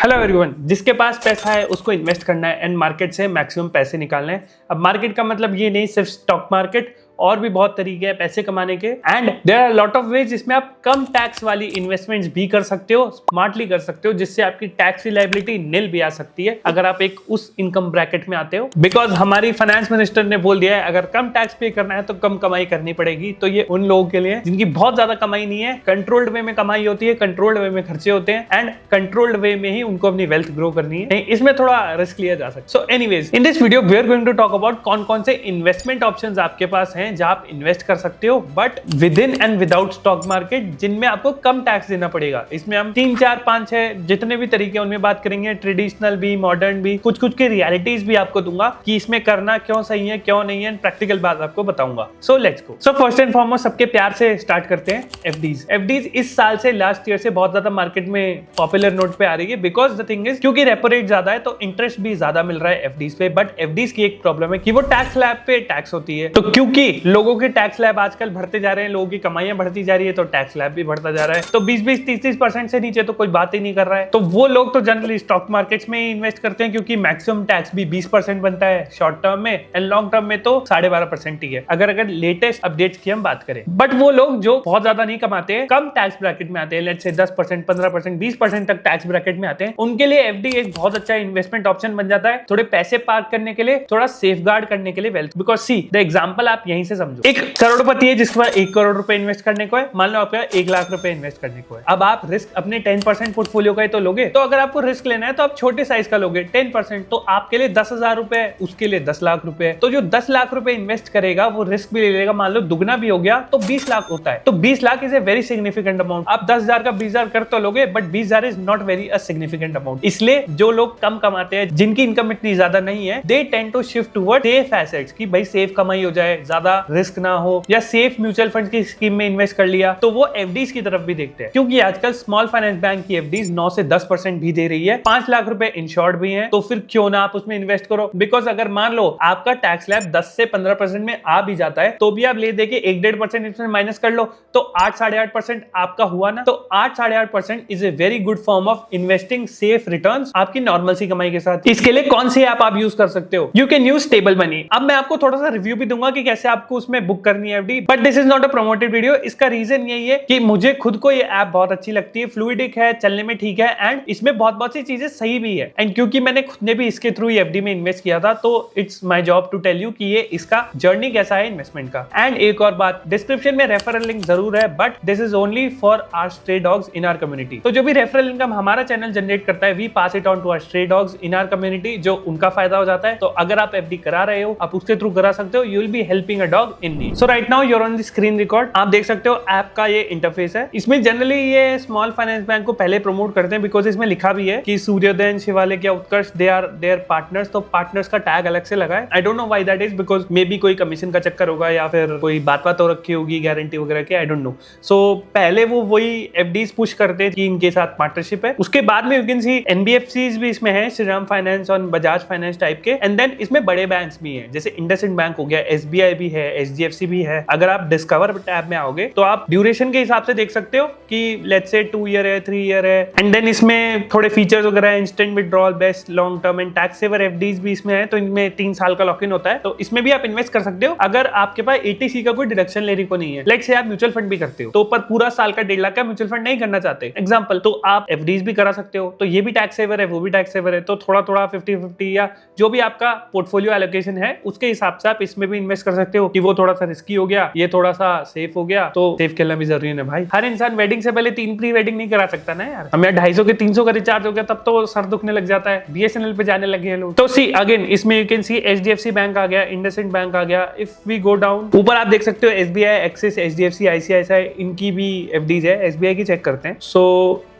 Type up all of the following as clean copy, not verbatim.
Hello everyone, जिसके पास पैसा है उसको इन्वेस्ट करना है एंड मार्केट से मैक्सिमम पैसे निकालने हैं। अब मार्केट का मतलब ये नहीं सिर्फ स्टॉक मार्केट, और भी बहुत तरीके हैं पैसे कमाने के। And there are lot of ways जिसमें आप कम टैक्स वाली इन्वेस्टमेंट्स भी कर सकते हो, स्मार्टली कर सकते हो, जिससे आपकी टैक्स लायबिलिटी निल भी आ सकती है अगर आप एक उस इनकम ब्रैकेट में आते हो। बिकॉज हमारी फाइनेंस मिनिस्टर ने बोल दिया है अगर कम टैक्स पे करना है तो कम कमाई करनी पड़ेगी। तो ये उन लोगों के लिए जिनकी बहुत ज्यादा कमाई नहीं है, कंट्रोल्ड वे में कमाई होती है, कंट्रोल्ड वे में खर्चे होते हैं एंड कंट्रोल्ड वे में ही उनको अपनी वेल्थ ग्रो करनी है। इसमें थोड़ा रिस्क लिया जा सकता है। So anyways, in this video we are going to talk about कौन कौन से इन्वेस्टमेंट ऑप्शंस आपके पास हैं जहां आप इन्वेस्ट कर सकते हो, but with in and without stock market, जिनमें आपको कम टैक्स देना पड़ेगा। इसमें हम 3, 4, 5, 6 जितने भी तरीके उनमें बात करेंगे, ट्रेडिशनल भी, मॉडर्न भी, कुछ कुछ की रियलिटीज भी आपको दूंगा कि इसमें करना क्यों सही है क्यों नहीं है, प्रैक्टिकल बात आपको बताऊंगा। So let's go. So first and foremost सबके प्यार से स्टार्ट करते हैं एफडीज। एफडीज इस साल से लास्ट ईयर से बहुत ज्यादा मार्केट में पॉपुलर नोट पे आ रही है। बिकॉज द थिंग इज, क्योंकि रेपो रेट ज्यादा है तो इंटरेस्ट भी ज्यादा मिल रहा है एफडीज पे। बट एफडीज की एक प्रॉब्लम है कि वो टैक्स स्लैब पे टैक्स होती है। तो क्योंकि लोगों के टैक्स स्लैब आजकल बढ़ते जा रहे हैं, लोगों की कमाइयां बढ़ती जा रही है, तो टैक्स स्लैब भी बढ़ता जा रहा है। तो 20-20, 30-30% से नीचे तो कोई बात ही नहीं कर रहा है। तो वो लोग तो जनरली स्टॉक मार्केट्स में इन्वेस्ट करते हैं, क्योंकि मैक्सिमम टैक्स भी 20% बनता है शॉर्ट टर्म में, एंड लॉन्ग टर्म में तो 12.5% ही है अगर लेटेस्ट अपडेट्स की हम बात करें। बट वो लोग जो बहुत ज्यादा नहीं कमाते हैं, कम टैक्स ब्रैकेट में आते हैं, लेट्स से 10%, 15%, 20% तक टैक्स ब्रैकेट में आते हैं, उनके लिए एफडी एक बहुत अच्छा इन्वेस्टमेंट ऑप्शन बन जाता है। थोड़े पैसे पार्क करने के लिए, थोड़ा सेफगार्ड करने के लिए wealth. Because see the example आप यहीं से समझो। एक करोड़पति है जिसके पास 1 करोड़ रुपए इन्वेस्ट करने को है, मान लो आपका 1 लाख रुपए इन्वेस्ट करने को है। अब आप रिस्क अपने 10% पोर्टफोलियो का ही तो लोगे। तो अगर आपको रिस्क लेना है तो आप छोटे साइज का लोगे 10%, तो आपके लिए 10,000 रुपए, उसके लिए 10 लाख रुपए। तो जो 10 लाख रुपए इन्वेस्ट करेगा वो रिस्क भी ले लेगा। मान लो दुगना भी हो गया तो 20 लाख होता है। तो 20 lakh is a very significant amount. आप 10,000 का 20,000 कर तो लोगे, but 20,000 is not very a significant amount. इसलिए जो लोग कम कमाते हैं, जिनकी इनकम इतनी ज्यादा नहीं है, they tend to shift toward safe assets, कि भाई सेफ कमाई हो जाए, ज्यादा रिस्क ना हो, या सेफ म्यूचुअल फंड की स्कीम में इन्वेस्ट कर लिया। तो वो एफडीज की तरफ भी देखते हैं, क्योंकि आजकल स्मॉल फाइनेंस बैंक की एफडीज 9 से 10% भी दे रही है। 5 लाख रुपए इंश्योर्ड भी है। तो फिर क्यों ना आप उसमें इन्वेस्ट करो। बिकॉज अगर मान लो आपका टैक्स स्लैब 10 से 15% में आ भी जाता है, तो भी आप ले दे के 1-1.5% इसमें माइनस कर लो, तो 8-8.5% आपका हुआ ना। तो 8-8.5% is a very good form of investing safe returns आपकी नॉर्मल सी कमाई के साथ। इसके लिए कौन सी ऐप आप यूज कर सकते हो? You can use stable money. अब मैं आपको थोड़ा सा रिव्यू भी दूंगा कि कैसे आपको उसमें बुक करनी है FD, but this is not a promoted video. इसका रीजन यही है कि मुझे खुद को ये ऐप बहुत अच्छी लगती है, फ्लूइडिक है, चलने में ठीक है, एंड इसमें बहुत सी चीजें सही भी है। एंड क्योंकि मैंने खुद ने भी इसके थ्रू एफडी में इन्वेस्ट किया था, तो it's my job to tell you कि ये इसका जर्नी कैसा है इन्वेस्टमेंट का। एंड एक और बात, डिस्क्रिप्शन में रेफरल लिंक जरूर है, but this is only for our stray dogs in our community. तो जो भी रेफरल इनकम हमारा चैनल जनरेट करता है, we pass it on to our stray dogs in our community, जो उनका फायदा हो जाता है। तो अगर आप एफडी करा रहे हो, आप उसके थ्रू करा सकते हो, you will be helping a dog in need. So right now you are on the screen record. आप देख सकते हो ऐप का ये इंटरफेस है। इसमें जनरली ये स्मॉल फाइनेंस बैंक को पहले प्रमोट करते हैं, बिकॉज इसमें लिखा भी है कि सूर्योदय, शिवालिक या उत्कर्ष दे आर देयर पार्टनर्स। तो पार्टनर्स का टैग अलग से लगा है। I don't know why that is, because may be कोई कमीशन का चक्कर होगा या फिर कोई बात हो रखी होगी गारंटी वगैरह की, आई डोंट नो। सो पहले वो वही एफडीज पुश करते कि इनके साथ पार्टनरशिप है। उसके बाद में यू कैन सी एनबीएफसीज भी इसमें है, श्रीराम फाइनेंस और बजाज फाइनेंस टाइप के। एंड देन इसमें बड़े बैंक्स भी हैं, जैसे इंडसइंड बैंक हो गया, एसबीआई भी है, एचडीएफसी भी है। अगर आप डिस्कवर टैब में आओगे तो आप ड्यूरेशन के हिसाब से देख सकते हो कि लेट्स से 2 ईयर है, 3 ईयर है। एंड देन इसमें थोड़े फीचर्स वगैरह है, instant withdrawal, best long term and tax saver FDs भी इसमें है। तो इनमें 3 साल का लॉक इन होता है। तो इसमें भी आप इन्वेस्ट कर सकते हो अगर आपके पास एटीसी का कोई डिडक्शन लेने को नहीं है। लेट्स से आप म्यूचुअल फंड भी करते हो, तो ऊपर पूरा साल का 1.5 लाख का म्यूचुअल फंड नहीं करना चाहते एग्जाम्पल, तो आप एफडीज भी करा सकते हो। तो ये भी टैक्स सेवर है, वो भी टैक्स सेवर है। तो थोड़ा 50-50 या जो भी आपका पोर्टफोलियो एलोकेशन है उसके हिसाब से आप इसमें भी इन्वेस्ट कर सकते हो, कि वो थोड़ा सा रिस्की हो गया, ये थोड़ा सा सेफ हो गया। तो सेफ खेलना भी जरूरी है भाई। हर इंसान वेडिंग से पहले 3 प्री वेडिंग नहीं करा सकता ना यार। हमें 250 के 300 का रिचार्ज हो गया तब तो सर दुखने लग जाता है, बीएसएनएल पे जाने लगे हैं लोग। तो सी अगेन इसमें you can see HDFC bank आ गया, इंडसइंड बैंक आ गया। इफ वी गो डाउन, ऊपर आप देख सकते हो एसबीआई, एक्सिस, एचडीएफसी, आईसीआईसीआई, इनकी भी एफडीज है। एसबीआई की चेक करते हैं। सो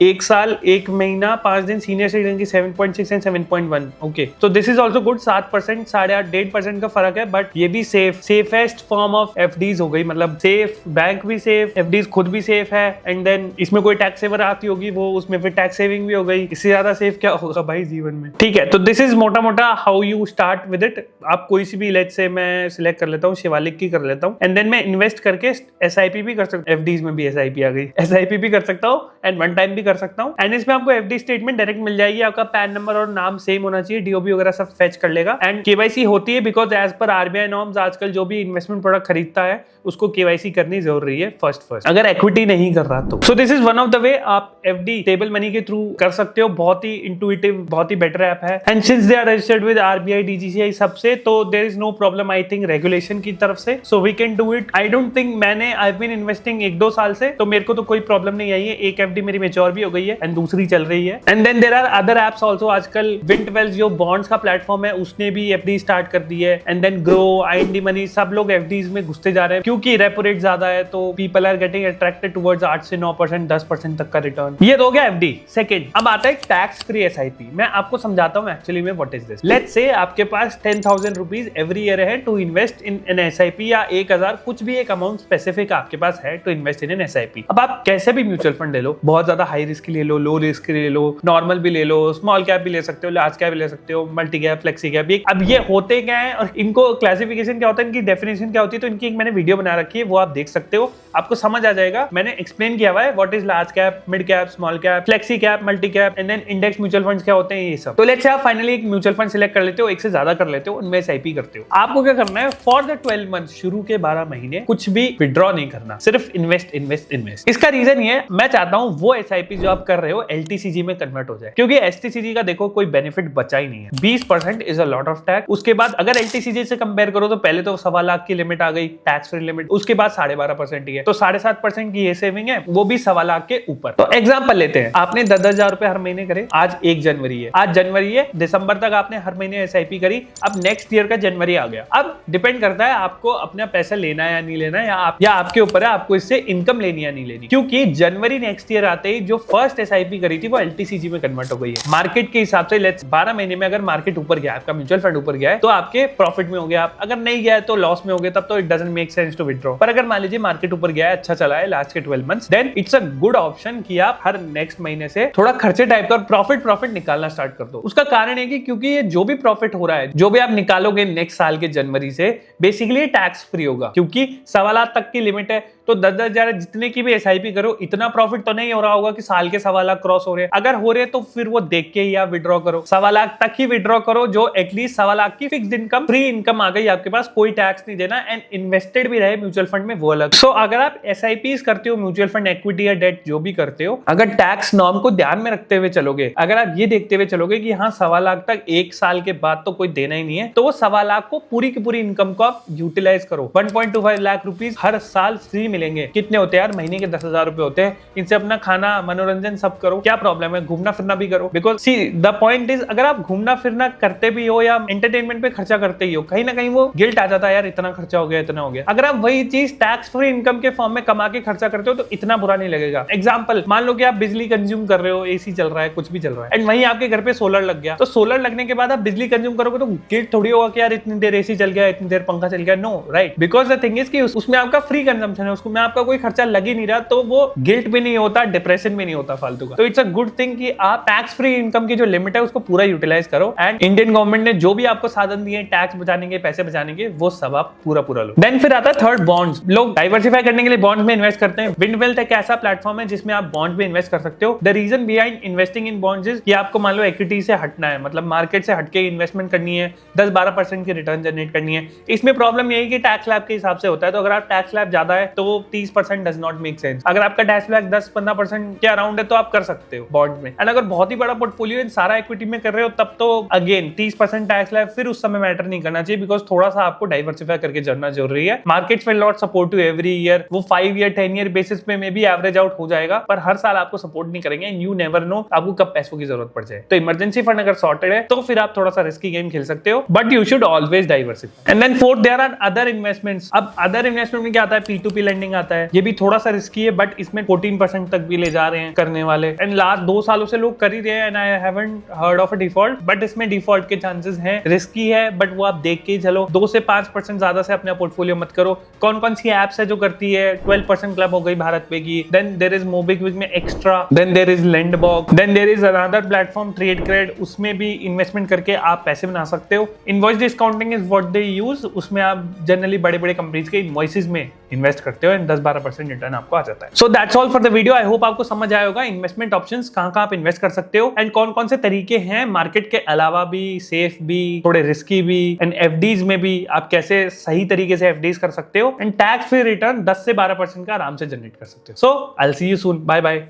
1 साल 1 महीना 5 दिन सीनियर सिटीजन की 7.6 एंड 7.1। ओके, तो दिस इज ऑल्सो गुड। 7%, 8.5% का फर्क है, बट ये भी safe safest form of FDs हो गई, मतलब सेफ, बैंक भी सेफ, एफडीज खुद भी सेफ है, एंड देन इसमें कोई टैक्स सेवर आती होगी वो उसमें फिर टैक्स सेविंग भी हो गई। इससे ज्यादा सेफ क्या होगा भाई जीवन में। ठीक है, तो दिस इज मोटा मोटा how you start with it. आप कोई सी भी, लेट्स से मैं सिलेक्ट कर लेता हूँ, शिवालिक की कर लेता हूँ, एंड देन मैं इन्वेस्ट करके एसआईपी भी कर सकता हूँ। एफडीज में भी एसआईपी आ गई, एसआईपी भी कर सकता हूँ एंड वन टाइम भी कर सकता हूँ। एंड इसमें आपको एफडी स्टेटमेंट डायरेक्ट मिल जाएगी, आपका पैन नंबर और नाम सेम होना चाहिए, डीओबी वगैरह सब फेच कर लेगा। एंड केवाईसी होती है because as per RBI norms आजकल जो भी इन्वेस्टमेंट प्रोडक्ट खरीदता है उसको केवाईसी करनी जरूरी है फर्स्ट अगर इक्विटी नहीं कर रहा तो। So this is one of the way आप एफडी टेबल मनी के थ्रू कर सकते हो। बहुत ही इंटुइटिव, बहुत ही बेटर ऐप है, and since they are registered with RBI DGCI सबसे, तो there is no problem I think regulation की तरफ से, so we can do it. I don't think, मैंने आई बीन इन्वेस्टिंग 1-2 साल से, तो मेरे को तो कोई प्रॉब्लम नहीं आई है। एक एफडी मेरी मैच्योर भी हो गई है एंड दूसरी चल रही है। And then there are other apps also. आजकल विंटवेल्स जो बॉन्ड्स का प्लेटफॉर्म है उसने भी एफडी स्टार्ट कर दी है, and then Groww, IND money, सब लोग एफडीज में घुसते जा रहे हैं क्योंकि रेपो रेट ज्यादा है, तो people are getting attracted towards 8 से 9%, 10% तक का रिटर्न। ये तो हो गया एफडी। सेकंड, अब आता है टैक्स फ्री एसआईपी। मैं आपको समझाता हूं एक्चुअली में what is this. Let's say आपके पास 10,000 रुपीज एवरी ईयर है to invest in an SIP, या 1,000, कुछ भी एक अमाउंट स्पेसिफिक आपके पास है to invest in an SIP. अब आप कैसे भी म्यूचुअल फंड ले लो, बहुत ज्यादा हाई रिस्क ले लो, लो रिस्क ले लो, नॉर्मल भी ले लो, स्मॉल कैप भी ले सकते हो, लार्ज कैप भी ले सकते हो, मल्टी कैप, फ्लेक्सी कैप भी। अब ये होते क्या है और इनको क्लासिफिकेशन क्या होता है, इनकी डेफिनेशन क्या होती है, तो इनकी एक मैंने वीडियो बना रखी है, वो आप देख सकते हो, आपको समझ आ जाएगा। मैंने एक्सप्लेन किया हुआ है what is large cap, mid cap, small cap, flexi cap, multi cap, and then index mutual funds क्या होते हैं, ये सब। तो लेट्स से आप फाइनली एक म्यूचुअल फंड सिलेक्ट कर लेते हो, एक से ज्यादा कर लेते हो, उनमें एसआईपी करते हो। आपको क्या करना है, फॉर द 12 मंथ, शुरू के 12 महीने कुछ भी विड्रॉ नहीं करना, सिर्फ इन्वेस्ट इन्वेस्ट इन्वेस्ट। इसका रीजन ये, मैं चाहता हूं वो एसआईपी जो आप कर रहे हो एलटीसीजी में कन्वर्ट हो जाए, क्योंकि एसटीसीजी का देखो कोई बेनिफिट बचा ही नहीं है। 20% is a lot of tax. उसके बाद अगर एलटीसीजी से कंपेयर करो तो पहले तो 1.25 लाख की लिमिट आ गई, टैक्स फ्री लिमिट, उसके बाद 12.5% ही है, तो 7.5% की ये सेविंग है, वो भी 1.25 लाख के ऊपर। तो एग्जांपल लेते हैं, आपने 10,000 रुपए हर महीने करे, आज 1 जनवरी है, आज जनवरी है, दिसंबर तक आपने हर महीने एसआईपी करी, अब नेक्स्ट ईयर का जनवरी आ गया। अब डिपेंड करता है आपको अपना पैसा लेना है या नहीं लेना है, या आपके ऊपर है आपको इससे इनकम लेनी या नहीं लेनी, क्योंकि जनवरी नेक्स्ट ईयर आते ही जो फर्स्ट एसआईपी करी थी वो एलटीसीजी में कन्वर्ट हो गई है। मार्केट के हिसाब से लेट्स 12 महीने में अगर मार्केट ऊपर गया, आपका म्यूचुअल फंड ऊपर गया है, तो आपके प्रॉफिट में हो गया, आप अगर नहीं गया है तो लॉस में हो गया, तब तो it doesn't make sense to withdraw. पर अगर मान लीजिए मार्केट ऊपर गया है, अच्छा चला है लास्ट के 12 months, then it's a good option कि आप हर नेक्स्ट महीने से थोड़ा खर्चे टाइप का प्रॉफिट निकालना स्टार्ट कर दो। उसका कारण है कि क्योंकि ये जो भी प्रॉफिट हो रहा है, जो भी आप निकालोगे नेक्स्ट साल के जनवरी से, बेसिकली टैक्स फ्री होगा, क्योंकि 1.25 लाख तक की लिमिट है। तो 10,000 जितने की भी एसआईपी करो, इतना प्रॉफिट तो नहीं हो रहा होगा कि साल के 1.25 लाख क्रॉस हो रहे हैं। अगर हो रहे तो फिर वो देख के ही आप विड्रॉ करो, 1.25 लाख तक ही विड्रॉ करो, जो एटलीस्ट 1.25 लाख की फिक्स्ड इनकम, फ्री इनकम आ गई आपके पास, कोई टैक्स नहीं देना, एंड इन्वेस्टेड भी रहे म्यूचुअल फंड में, वो अलग। सो अगर आप एसआईपीज करते हो, म्यूचुअल फंड, इक्विटी या डेट जो भी करते हो, अगर टैक्स नॉर्म को ध्यान में रखते हुए चलोगे, अगर आप ये देखते हुए चलोगे कि हाँ 1.25 लाख तक 1 साल के बाद तो कोई देना ही नहीं है, तो वो 1.25 लाख को पूरी की पूरी इनकम को आप यूटिलाइज करो। 1.25 लाख रुपीज हर साल फ्री मिलेंगे। कितने होते हैं यार, महीने के 10,000 रुपए होते हैं। इनसे अपना खाना, मनोरंजन सब करो, क्या प्रॉब्लम है, घूमना फिरना भी करो। Because see the point is, अगर आप घूमना फिरना करते भी हो या एंटरटेनमेंट पे खर्चा करते ही हो, कहीं ना कहीं वो गिल्ट आ जाता है, यार इतना खर्चा हो गया, इतना हो गया। अगर आप वही चीज टैक्स फ्री इनकम के फॉर्म में कमा के खर्चा करते हो तो इतना बुरा नहीं लगेगा। एग्जाम्पल, मान लो कि आप बिजली कंज्यूम कर रहे हो, एसी चल रहा है, कुछ भी चल रहा है, एंड वहीं आपके घर पे सोलर लग गया, तो सोलर लगने के बाद आप बिजली कंज्यूम करोगे तो गिल्ट थोड़ी होगा कि यार इतनी देर एसी चल गया, इतनी देर पंखा चल गया। No, right, because the thing is कि उसमें आपका फ्री कंजम्पशन है, उसमें आपका कोई खर्चा लग ही नहीं रहा, तो वो गिल्ट भी नहीं होता, डिप्रेशन भी नहीं होता फालतू का। तो इट्स अ गुड थिंग कि आप टैक्स फ्री इनकम की जो लिमिट है उसको पूरा यूटिलाइज करो, एंड इंडियन गवर्नमेंट ने जो भी आपको साधन दिए टैक्स बचाने के, पैसे बचाने के, वो सब आप पूरा लो। देन फिर आता है थर्ड, बॉन्ड्स। लोग डाइवर्सिफाई करने के लिए बॉन्ड्स में इन्वेस्ट करते हैं। विंडवेल्थ एक ऐसा प्लेटफॉर्म है जिसमें आप बॉन्ड में इन्वेस्ट कर सकते हो। The reason behind investing in bonds is कि आपको मान लो इक्विटी से हटना है, मतलब मार्केट से हटके इन्वेस्टमेंट करनी है, 10-12% की रिटर्न जनरेट करनी है। इसमें प्रॉब्लम यही कि टैक्स स्लैब के हिसाब से होता है, तो अगर आप टैक्स स्लैब ज्यादा है तो 30% डज नॉट मेक सेंस। अगर आपका टैक्स स्लैब 10-15% के अराउंड है तो आप कर सकते हो बॉन्ड में। एंड अगर बहुत ही बड़ा पोर्टफोलियो सारा इक्विटी में कर रहे हो तब तो अगेन 30% टैक्स स्लैब फिर उस समय मैटर नहीं करना चाहिए, बिकॉज थोड़ा सा आपको डाइवर्सिफाई करके चलना जरूरी है। Markets will not support you every year, वो 5 ईयर 10 ईयर बेसिस पे में भी एवरेज आउट हो जाएगा, पर हर साल आपको सपोर्ट नहीं करेंगे। यू नेवर नो आपको कब पैसों की जरूरत पड़ जाए। तो इमरजेंसी फंड अगर सॉर्टेड है तो फिर आप थोड़ा सा रिस्की गेम खेल सकते हो, but you should always diversify. And then fourth, there are other investments. अब अदर इन्वेस्टमेंट में क्या आता है, P2P लेंडिंग लेंडिंग आता है, ये भी थोड़ा सा रिस्की है, बट इसमें 14% तक भी ले जा रहे हैं करने वाले, एंड लास्ट 2 सालों से लोग कर ही रहे हैं, and I haven't heard of a default, but इसमें डिफॉल्ट के चांसेस हैं, रिस्की है, बट वो आप देख के ही चलो। 2 से 5% ज्यादा से अपना पोर्टफोलियो मत करो। कौन कौन सी एप्स है जो करती है? 12% क्लब हो गई भारत पे की, देन देयर इज मोबिक्विक में extra, then there is Lendbox, then there is another platform TradeCred, उसमें भी इन्वेस्टमेंट करके आप पैसे बना सकते हो। Invoice discounting is what they use, उसमें आप जनरली बड़े बड़े कंपनीज के इनवॉइसेस में इन्वेस्ट करते हो एंड 10-12% रिटर्न आपको आ जाता है। So that's all for the video. I hope आपको समझ आया होगा इन्वेस्टमेंट ऑप्शंस कहां आप इन्वेस्ट कर सकते हो एंड कौन कौन से तरीके हैं मार्केट के अलावा भी, सेफ भी, थोड़े रिस्की भी, एंड एफडीज में भी आप कैसे सही तरीके से एफडीज कर सकते हो एंड टैक्स फ्री रिटर्न 10 से 12% का आराम से जनरेट कर सकते हो। So I will see you soon, bye bye.